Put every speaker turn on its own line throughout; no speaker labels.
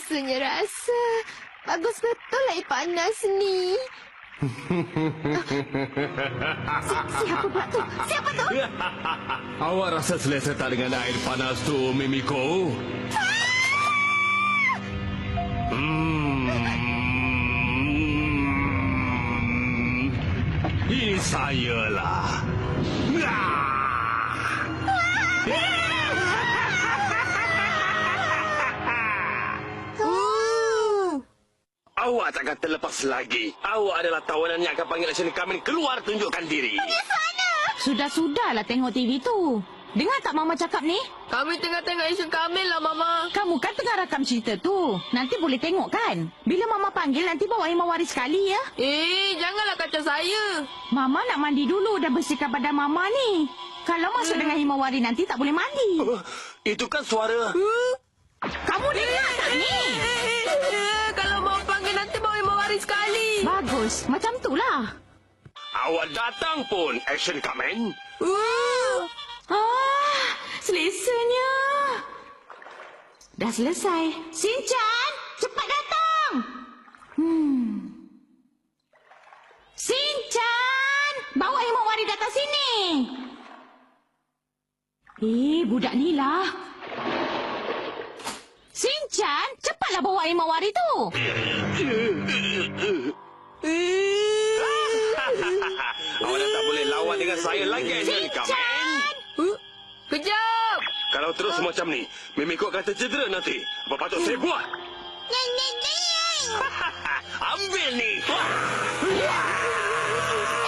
selesanya rasa. Bagus betul air panas ni. Siapa pula tu? Siapa tu?
Awak rasa selesa tak dengan air panas tu, Mimiko? Ini sayalah. Awak takkan terlepas lagi. Awak adalah tawanan yang akan panggil Asian Kamen keluar tunjukkan diri.
Sudahlah tengok TV tu. Dengar tak Mama cakap ni?
Kami tengah tengok Asian Kamen lah, Mama.
Kamu kan tengah rakam cerita tu. Nanti boleh tengok kan? Bila Mama panggil, nanti bawa air mawari sekali ya.
Janganlah kacau saya.
Mama nak mandi dulu, dah bersihkan badan Mama ni. Kalau masuk dengan air mawari nanti tak boleh mandi.
Itu kan suara.
Kamu dengar tak ni?
Kalau mau panggil nanti bawa air mawari sekali.
Bagus, macam tu lah.
Awak datang pun, Asian Kamen.
Selesanya. Dah selesai. Shinchan, cepat datang. Shinchan, bawa air mawari datang sini. Budak ni lah. Shinchan, cepatlah bawa air mawari tu.
Awak dah tak boleh lawan dengan saya lagi, Asian Kamen.
Kejap.
Kalau terus macam ni, Mimiko akan tercedera nanti. Apa patut saya buat? Ambil ni.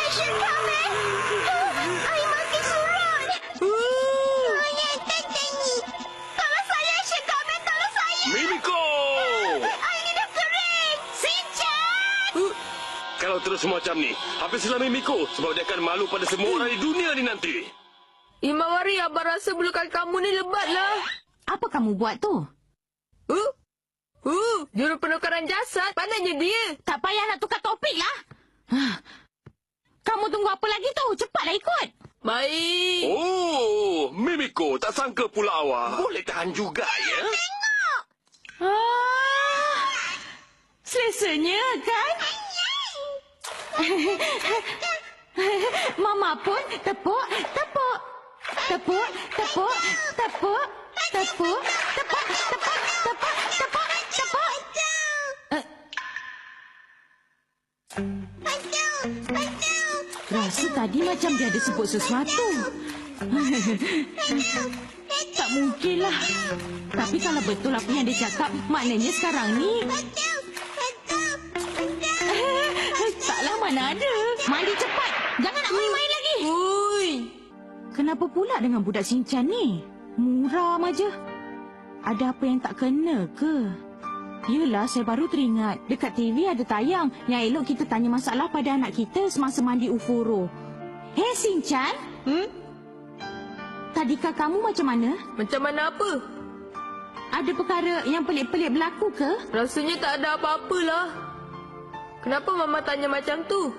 Asian Kamen. Air makin surut. Tolong saya, Asian Kamen. Tolong saya.
Mimiko!
Air ni dah kering. Shinchan.
Kalau terus macam ni, habislah Mimiko sebab dia akan malu pada semua orang di dunia ni nanti.
Himawari, Abang rasa bulu kaki kamu ni lebatlah.
Apa kamu buat tu?
Juru penukaran jasad. Pandainya dia.
Tak payah nak tukar topik lah. Kamu tunggu apa lagi tu? Cepatlah ikut.
Baik.
Oh, Mimiko, tak sangka pula awak. Boleh tahan juga, ya?
Selesanya kan? Mama pun tepuk. Tepuk. Rasa tadi macam dia ada sebut sesuatu. Tak mungkinlah. Tapi kalau betul apa yang dia cakap, maknanya sekarang ni... Taklah, mana ada. Mandi cepat. Jangan nak main-main lagi. Kenapa pula dengan budak Shinchan ni? Muram aja. Ada apa yang tak kena ke? Yelah, saya baru teringat. Dekat TV ada tayang yang elok kita tanya masalah pada anak kita semasa mandi Ufuro. Hei, Shinchan. Tadikah kamu macam mana?
Macam mana apa?
Ada perkara yang pelik-pelik berlaku ke?
Rasanya tak ada apa-apalah. Kenapa Mama tanya macam tu?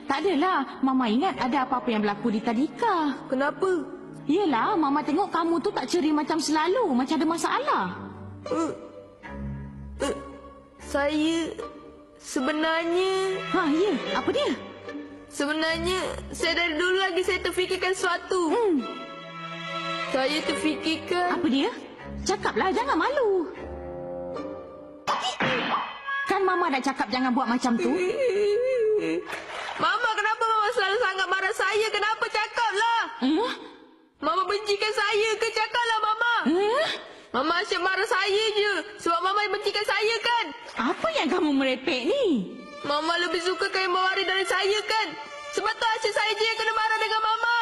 Tak adalah. Mama ingat ada apa-apa yang berlaku di Tadika.
Kenapa?
Yelah, Mama tengok kamu tu tak ceria macam selalu. Macam ada masalah.
Saya... Sebenarnya...
Ya? Apa dia?
Sebenarnya, saya dari dulu lagi saya terfikirkan sesuatu. Saya terfikirkan...
Apa dia? Cakaplah, jangan malu. Kan Mama dah cakap jangan buat macam tu.
Mama, kenapa Mama selalu sangat marah saya? Kenapa? Cakaplah. Mama bencikan saya ke? Cakaplah, Mama. Mama asyik marah saya je. Sebab Mama bencikan saya kan?
Apa yang kamu merepek ni?
Mama lebih suka kain mawari dari saya kan? Sebab tu asyik saya je yang kena marah dengan Mama.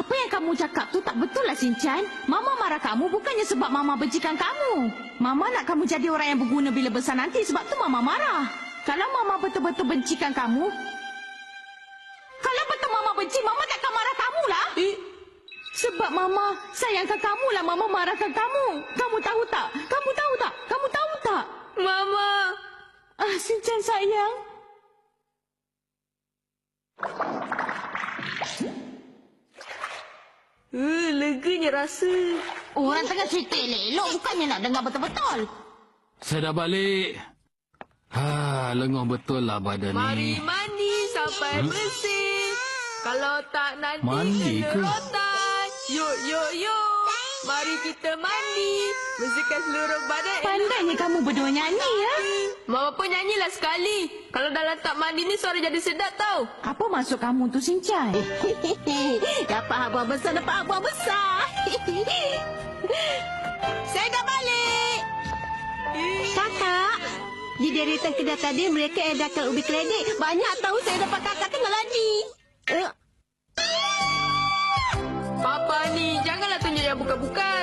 Apa yang kamu cakap tu tak betul lah, Shinchan. Mama marah kamu bukannya sebab Mama bencikan kamu. Mama nak kamu jadi orang yang berguna bila besar nanti. Sebab tu Mama marah. Kalau Mama betul-betul bencikan kamu... Kalau betul Mama benci, Mama takkan marah kamu lah. Sebab Mama sayangkan kamu lah Mama marahkan kamu. Kamu tahu tak? Kamu tahu tak? Kamu tahu tak?
Mama.
Shinchan sayang.
Leganya rasa.
Orang tengah cerita elok-elok bukannya nak dengar betul-betul.
Saya dah balik. Lenguh betul lah badan
Mari
ni.
mandi sampai bersih. Kalau tak nanti
Mandi
kena
ke?
rotan. Yuk. Mari kita mandi. Bersihkan seluruh badan.
Pandainya kamu berdua nyanyi ya.
Mama pun nyanyilah sekali. Kalau dalam tak mandi ni suara jadi sedap tau.
Apa maksud kamu tu Sinchan?
Dapat habuah besar. Saya dah balik. Kakak, di deretan kedai tadi mereka edarkan ubi kredit. Banyak tahu saya dapat kakak kenal lagi.
Papa ni, janganlah tunjuk yang bukan-bukan.